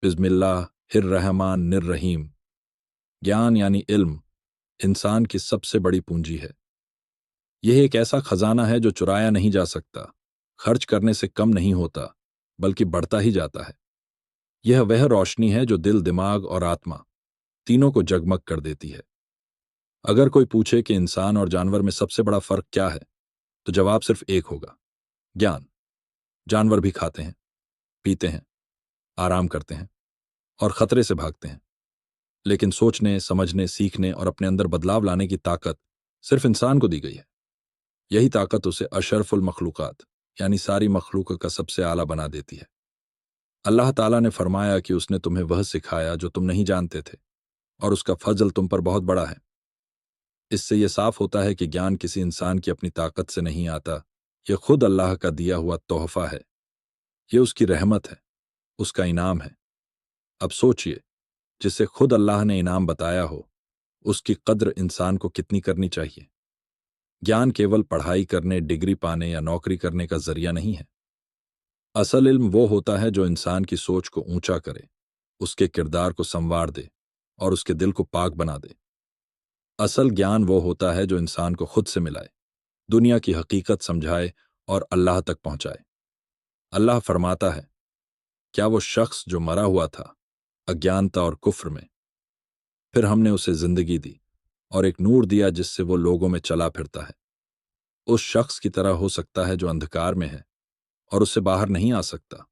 बिस्मिल्लाहिर्रहमानिर्रहीम। ज्ञान यानी इल्म इंसान की सबसे बड़ी पूंजी है। यह एक ऐसा खजाना है जो चुराया नहीं जा सकता, खर्च करने से कम नहीं होता, बल्कि बढ़ता ही जाता है। यह वह रोशनी है जो दिल, दिमाग और आत्मा तीनों को जगमग कर देती है। अगर कोई पूछे कि इंसान और जानवर में सबसे बड़ा फर्क क्या है, तो जवाब सिर्फ एक होगा, ज्ञान। जानवर भी खाते हैं, पीते हैं, आराम करते हैं और खतरे से भागते हैं, लेकिन सोचने, समझने, सीखने और अपने अंदर बदलाव लाने की ताकत सिर्फ इंसान को दी गई है। यही ताकत उसे अशरफुल मखलूकात यानी सारी मखलूक का सबसे आला बना देती है। अल्लाह ताला ने फरमाया कि उसने तुम्हें वह सिखाया जो तुम नहीं जानते थे, और उसका फजल तुम पर बहुत बड़ा है। इससे यह साफ होता है कि ज्ञान किसी इंसान की अपनी ताकत से नहीं आता, यह खुद अल्लाह का दिया हुआ तोहफा है। यह उसकी रहमत है, उसका इनाम है। अब सोचिए, जिसे खुद अल्लाह ने इनाम बताया हो, उसकी कद्र इंसान को कितनी करनी चाहिए। ज्ञान केवल पढ़ाई करने, डिग्री पाने या नौकरी करने का जरिया नहीं है। असल इल्म वो होता है जो इंसान की सोच को ऊंचा करे, उसके किरदार को संवार दे और उसके दिल को पाक बना दे। असल ज्ञान वो होता है जो इंसान को खुद से मिलाए, दुनिया की हकीकत समझाए और अल्लाह तक पहुंचाए। अल्लाह फरमाता है, क्या वो शख्स जो मरा हुआ था अज्ञानता और कुफ्र में, फिर हमने उसे जिंदगी दी और एक नूर दिया जिससे वो लोगों में चला फिरता है, उस शख्स की तरह हो सकता है जो अंधकार में है और उससे बाहर नहीं आ सकता।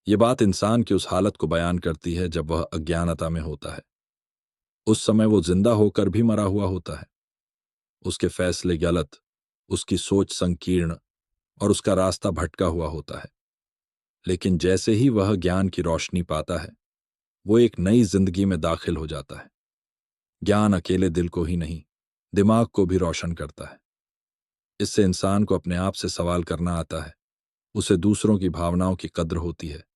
ये बात इंसान की उस हालत को बयान करती है जब वह अज्ञानता में होता है। उस समय वो जिंदा होकर भी मरा हुआ होता है। उसके फैसले गलत, उसकी सोच संकीर्ण और उसका रास्ता भटका हुआ होता है। लेकिन जैसे ही वह ज्ञान की रोशनी पाता है, वो एक नई जिंदगी में दाखिल हो जाता है। ज्ञान अकेले दिल को ही नहीं, दिमाग को भी रोशन करता है। इससे इंसान को अपने आप से सवाल करना आता है, उसे दूसरों की भावनाओं की कद्र होती है,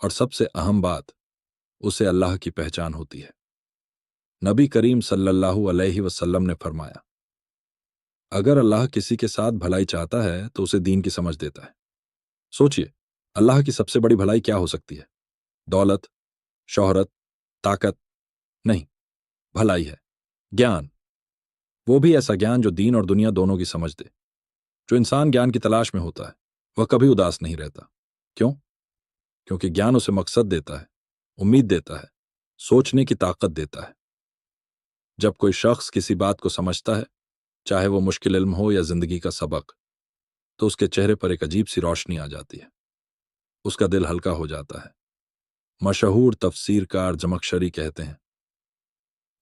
और सबसे अहम बात, उसे अल्लाह की पहचान होती है। नबी करीम सल्लल्लाहु अलैहि वसल्लम ने फरमाया, अगर अल्लाह किसी के साथ भलाई चाहता है तो उसे दीन की समझ देता है। सोचिए, अल्लाह की सबसे बड़ी भलाई क्या हो सकती है? दौलत, शोहरत, ताकत? नहीं, भलाई है ज्ञान। वो भी ऐसा ज्ञान जो दीन और दुनिया दोनों की समझ दे। जो इंसान ज्ञान की तलाश में होता है, वह कभी उदास नहीं रहता। क्यों? क्योंकि ज्ञान उसे मकसद देता है, उम्मीद देता है, सोचने की ताकत देता है। जब कोई शख्स किसी बात को समझता है, चाहे वो मुश्किल इल्म हो या जिंदगी का सबक, तो उसके चेहरे पर एक अजीब सी रोशनी आ जाती है। उसका दिल हल्का हो जाता है। मशहूर तफसीरकार जमखशरी कहते हैं,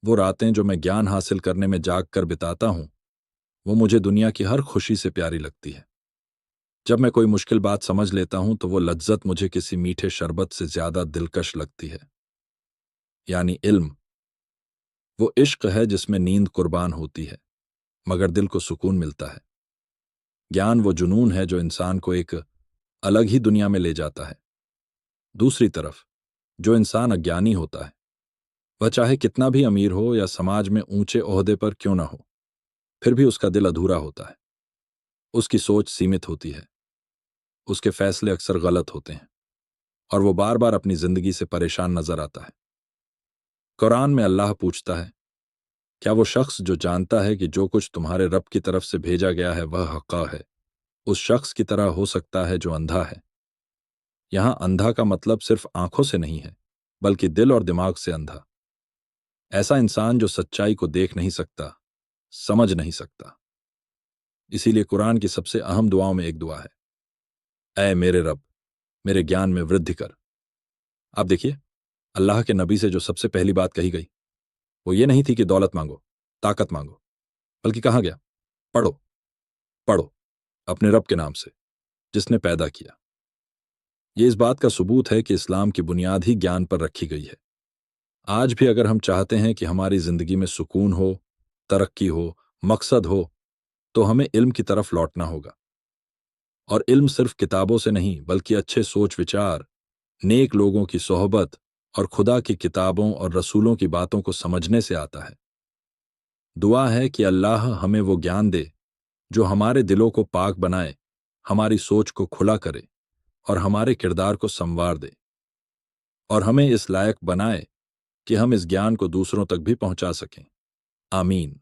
वो रातें जो मैं ज्ञान हासिल करने में जाग कर बिताता हूं, वो मुझे दुनिया की हर खुशी से प्यारी लगती है। जब मैं कोई मुश्किल बात समझ लेता हूं तो वो लज्जत मुझे किसी मीठे शरबत से ज्यादा दिलकश लगती है। यानी इल्म वो इश्क है जिसमें नींद कुर्बान होती है, मगर दिल को सुकून मिलता है। ज्ञान वो जुनून है जो इंसान को एक अलग ही दुनिया में ले जाता है। दूसरी तरफ जो इंसान अज्ञानी होता है, वह चाहे कितना भी अमीर हो या समाज में ऊंचे ओहदे पर क्यों ना हो, फिर भी उसका दिल अधूरा होता है। उसकी सोच सीमित होती है, उसके फैसले अक्सर गलत होते हैं, और वो बार बार अपनी जिंदगी से परेशान नजर आता है। कुरान में अल्लाह पूछता है, क्या वो शख्स जो जानता है कि जो कुछ तुम्हारे रब की तरफ से भेजा गया है वह हक़ है, उस शख्स की तरह हो सकता है जो अंधा है? यहां अंधा का मतलब सिर्फ आंखों से नहीं है, बल्कि दिल और दिमाग से अंधा। ऐसा इंसान जो सच्चाई को देख नहीं सकता, समझ नहीं सकता। इसीलिए कुरान की सबसे अहम दुआओं में एक दुआ है, ऐ मेरे रब, मेरे ज्ञान में वृद्धि कर। आप देखिए, अल्लाह के नबी से जो सबसे पहली बात कही गई, वो ये नहीं थी कि दौलत मांगो, ताकत मांगो, बल्कि कहा गया, पढ़ो, पढ़ो अपने रब के नाम से, जिसने पैदा किया। ये इस बात का सबूत है कि इस्लाम की बुनियाद ही ज्ञान पर रखी गई है। आज भी अगर हम चाहते हैं कि हमारी जिंदगी में सुकून हो, तरक्की हो, मकसद हो, तो हमें इल्म की तरफ लौटना होगा। और इल्म सिर्फ किताबों से नहीं, बल्कि अच्छे सोच विचार, नेक लोगों की सोहबत और खुदा की किताबों और रसूलों की बातों को समझने से आता है। दुआ है कि अल्लाह हमें वो ज्ञान दे जो हमारे दिलों को पाक बनाए, हमारी सोच को खुला करे और हमारे किरदार को संवार दे। اور हमें इस लायक बनाए कि हम इस ज्ञान को दूसरों तक भी पहुंचा सकें। आमीन।